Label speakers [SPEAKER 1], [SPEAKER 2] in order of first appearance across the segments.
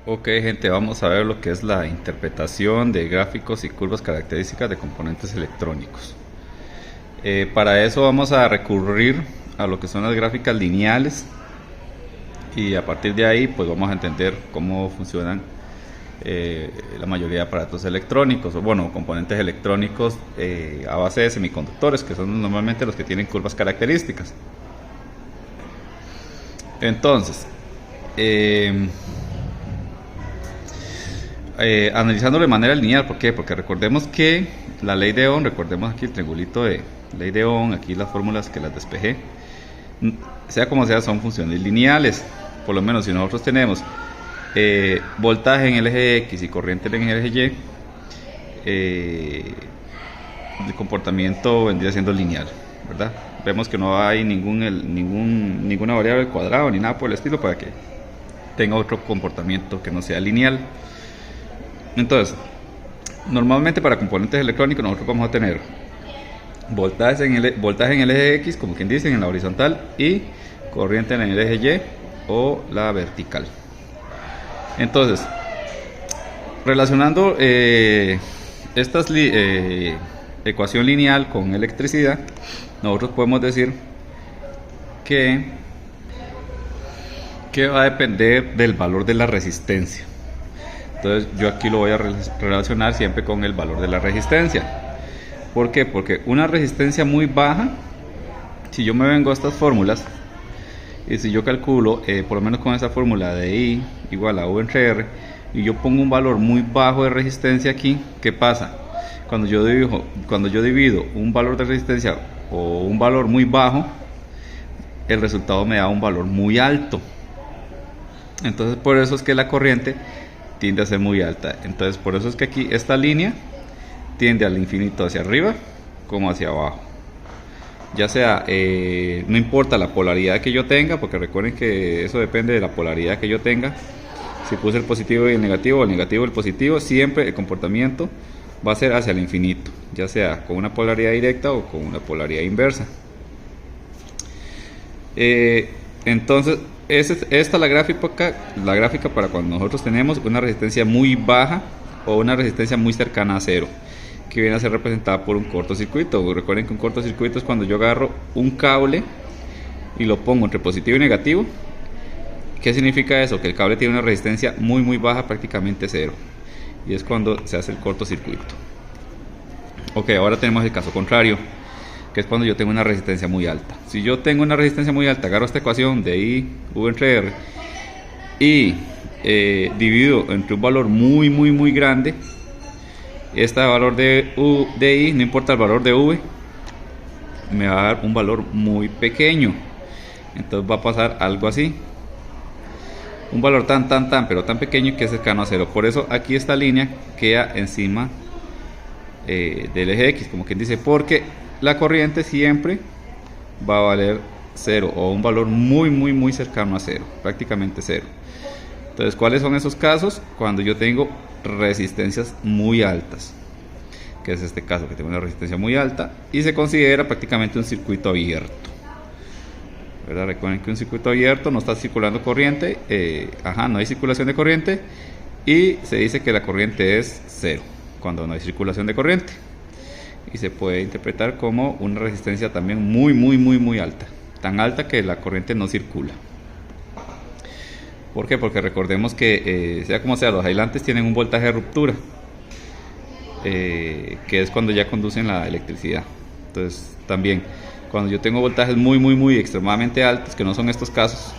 [SPEAKER 1] Ok, gente, vamos a ver lo que es la interpretación de gráficos y curvas características de componentes electrónicos. Para eso vamos a recurrir a lo que son las gráficas lineales y a partir de ahí pues vamos a entender cómo funcionan la mayoría de aparatos electrónicos o bueno, componentes electrónicos a base de semiconductores, que son normalmente los que tienen curvas características. Entonces, analizándolo de manera lineal. ¿Por qué? Porque recordemos que la ley de Ohm, recordemos aquí el triangulito de ley de Ohm, aquí las fórmulas que las despejé, sea como sea, son funciones lineales. Por lo menos si nosotros tenemos voltaje en el eje X y corriente en el eje Y, el comportamiento vendría siendo lineal, ¿verdad? Vemos que no hay ninguna variable al cuadrado ni nada por el estilo para que tenga otro comportamiento que no sea lineal. Entonces, normalmente para componentes electrónicos nosotros vamos a tener voltaje en el eje X, como quien dice, en la horizontal, y corriente en el eje Y o la vertical. Entonces, relacionando esta ecuación lineal con electricidad, nosotros podemos decir que va a depender del valor de la resistencia. Entonces yo aquí lo voy a relacionar siempre con el valor de la resistencia. ¿Por qué? Porque una resistencia muy baja, si yo me vengo a estas fórmulas y si yo calculo por lo menos con esa fórmula de I igual a U entre R, y yo pongo un valor muy bajo de resistencia aquí, ¿qué pasa? Cuando yo divido un valor de resistencia o un valor muy bajo, el resultado me da un valor muy alto. Entonces por eso es que la corriente tiende a ser muy alta. Entonces por eso es que aquí esta línea tiende al infinito hacia arriba como hacia abajo, ya sea no importa la polaridad que yo tenga, porque recuerden que eso depende de la polaridad que yo tenga. Si puse el positivo y el negativo, o el negativo y el positivo, siempre el comportamiento va a ser hacia el infinito, ya sea con una polaridad directa o con una polaridad inversa. Entonces esta es la gráfica para cuando nosotros tenemos una resistencia muy baja o una resistencia muy cercana a cero, que viene a ser representada por un cortocircuito. Recuerden que un cortocircuito es cuando yo agarro un cable y lo pongo entre positivo y negativo. ¿Qué significa eso? Que el cable tiene una resistencia muy baja, prácticamente cero, y es cuando se hace el cortocircuito. Ok, ahora tenemos el caso contrario, que es cuando yo tengo una resistencia muy alta. Si yo tengo una resistencia muy alta, agarro esta ecuación de I, U entre R, y divido entre un valor muy grande. Este valor de I, no importa el valor de V, me va a dar un valor muy pequeño. Entonces va a pasar algo así. Un valor pero tan pequeño que es cercano a cero. Por eso aquí esta línea queda encima del eje X, como quien dice, porque la corriente siempre va a valer cero o un valor muy cercano a cero, prácticamente cero. Entonces, ¿cuáles son esos casos? Cuando yo tengo resistencias muy altas, que es este caso, que tengo una resistencia muy alta y se considera prácticamente un circuito abierto, ¿verdad? Recuerden que un circuito abierto no está circulando corriente, no hay circulación de corriente, y se dice que la corriente es cero cuando no hay circulación de corriente, y se puede interpretar como una resistencia también muy alta, tan alta que la corriente no circula. ¿Por qué? Porque recordemos que sea como sea, los aislantes tienen un voltaje de ruptura, que es cuando ya conducen la electricidad. Entonces también cuando yo tengo voltajes muy extremadamente altos, que no son estos casos,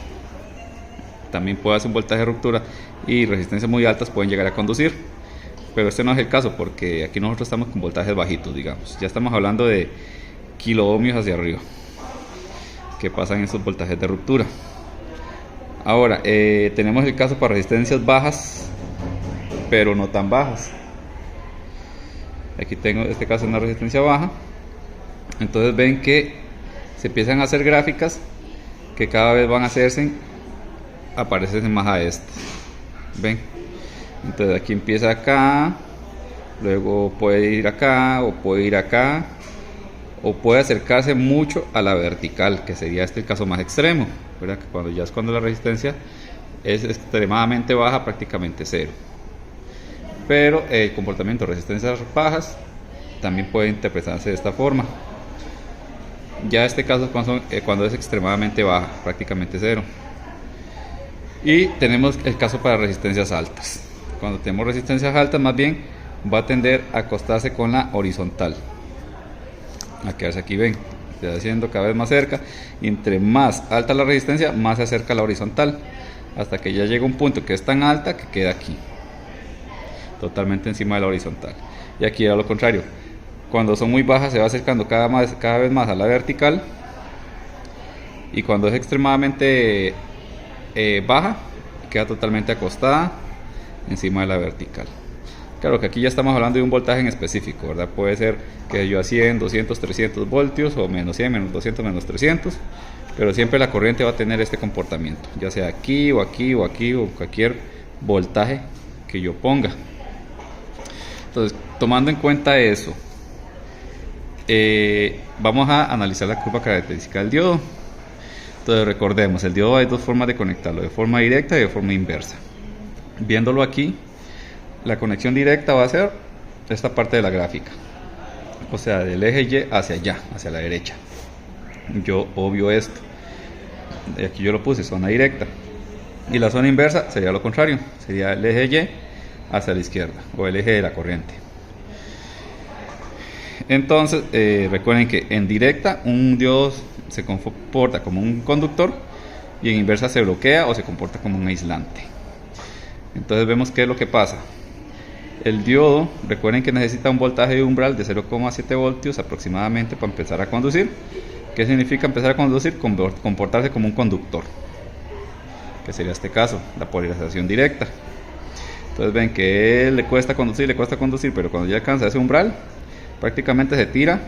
[SPEAKER 1] también puede hacer un voltaje de ruptura, y resistencias muy altas pueden llegar a conducir. Pero este no es el caso, porque aquí nosotros estamos con voltajes bajitos, digamos. Ya estamos hablando de kiloohmios hacia arriba, que pasan esos voltajes de ruptura. Ahora, tenemos el caso para resistencias bajas, pero no tan bajas. Aquí tengo este caso de una resistencia baja. Entonces ven que se empiezan a hacer gráficas que cada vez van a aparecerse más a este. ¿Ven? Entonces aquí empieza acá, luego puede ir acá, o puede ir acá, o puede acercarse mucho a la vertical, que sería este el caso más extremo, ¿verdad? Que cuando la resistencia es extremadamente baja, prácticamente cero. Pero el comportamiento de resistencias bajas también puede interpretarse de esta forma. Ya este caso es cuando es extremadamente baja, prácticamente cero. Y tenemos el caso para resistencias altas. Cuando tenemos resistencias altas, más bien va a tender a acostarse con la horizontal, a quedarse aquí, ven, se va haciendo cada vez más cerca, y entre más alta la resistencia, más se acerca a la horizontal, hasta que ya llega un punto que es tan alta que queda aquí, totalmente encima de la horizontal. Y aquí era lo contrario, cuando son muy bajas se va acercando cada vez más a la vertical, y cuando es extremadamente baja, queda totalmente acostada encima de la vertical. Claro que aquí ya estamos hablando de un voltaje en específico, ¿verdad? Puede ser que yo a 100, 200, 300 voltios, o menos 100, menos 200, menos 300, pero siempre la corriente va a tener este comportamiento, ya sea aquí o aquí o aquí, o cualquier voltaje que yo ponga. Entonces, tomando en cuenta eso, vamos a analizar la curva característica del diodo. Entonces recordemos, el diodo hay dos formas de conectarlo, de forma directa y de forma inversa. Viéndolo aquí, la conexión directa va a ser esta parte de la gráfica, o sea, del eje Y hacia allá, hacia la derecha. Yo obvio esto, y aquí yo lo puse zona directa, y la zona inversa sería lo contrario, sería el eje Y hacia la izquierda, o el eje de la corriente. Entonces recuerden que en directa un diodo se comporta como un conductor, y en inversa se bloquea o se comporta como un aislante. Entonces vemos qué es lo que pasa. El diodo, recuerden que necesita un voltaje de umbral de 0,7 voltios aproximadamente para empezar a conducir. ¿Qué significa empezar a conducir? Comportarse como un conductor, que sería este caso, la polarización directa. Entonces ven que le cuesta conducir, pero cuando ya alcanza ese umbral, prácticamente se tira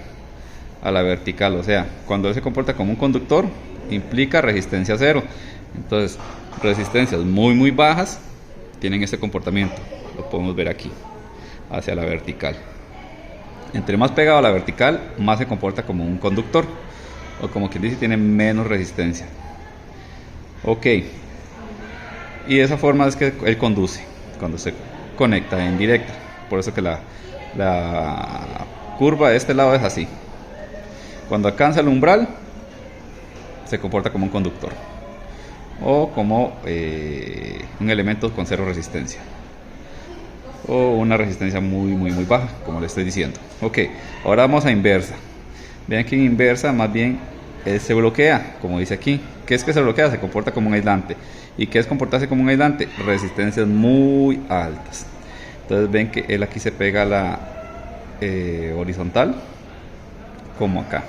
[SPEAKER 1] a la vertical. O sea, cuando él se comporta como un conductor, implica resistencia cero. Entonces, resistencias muy bajas tienen este comportamiento, lo podemos ver aquí, hacia la vertical. Entre más pegado a la vertical, más se comporta como un conductor, o como quien dice, tiene menos resistencia. Ok, y de esa forma es que él conduce cuando se conecta en directa. Por eso que la curva de este lado es así. Cuando alcanza el umbral, se comporta como un conductor, o como un elemento con cero resistencia, o una resistencia muy baja, como le estoy diciendo. Ok, ahora vamos a inversa. Vean que en inversa más bien él se bloquea, como dice aquí. ¿Qué es que se bloquea? Se comporta como un aislante. ¿Y qué es comportarse como un aislante? Resistencias muy altas. Entonces ven que él aquí se pega a la horizontal, como acá.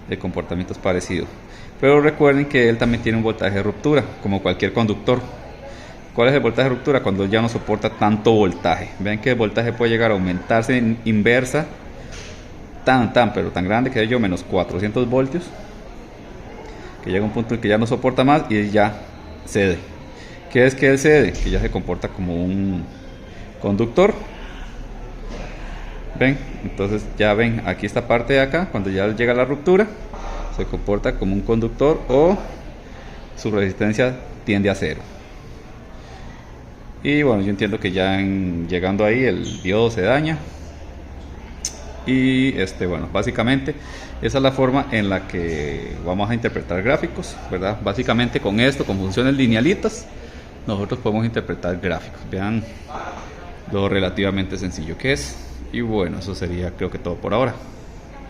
[SPEAKER 1] El comportamiento es parecido, pero recuerden que él también tiene un voltaje de ruptura, como cualquier conductor. ¿Cuál es el voltaje de ruptura? Cuando ya no soporta tanto voltaje. Ven que el voltaje puede llegar a aumentarse en inversa pero tan grande que yo menos 400 voltios, que llega un punto en que ya no soporta más y él ya cede. ¿Qué es que él cede? Que ya se comporta como un conductor. Ven, entonces ya ven aquí esta parte de acá, cuando ya llega a la ruptura, se comporta como un conductor, o su resistencia tiende a cero. Y bueno, yo entiendo que ya llegando ahí el diodo se daña. Y bueno, básicamente esa es la forma en la que vamos a interpretar gráficos, ¿verdad? Básicamente con esto, con funciones linealitas, nosotros podemos interpretar gráficos. Vean lo relativamente sencillo que es. Y bueno, eso sería creo que todo por ahora.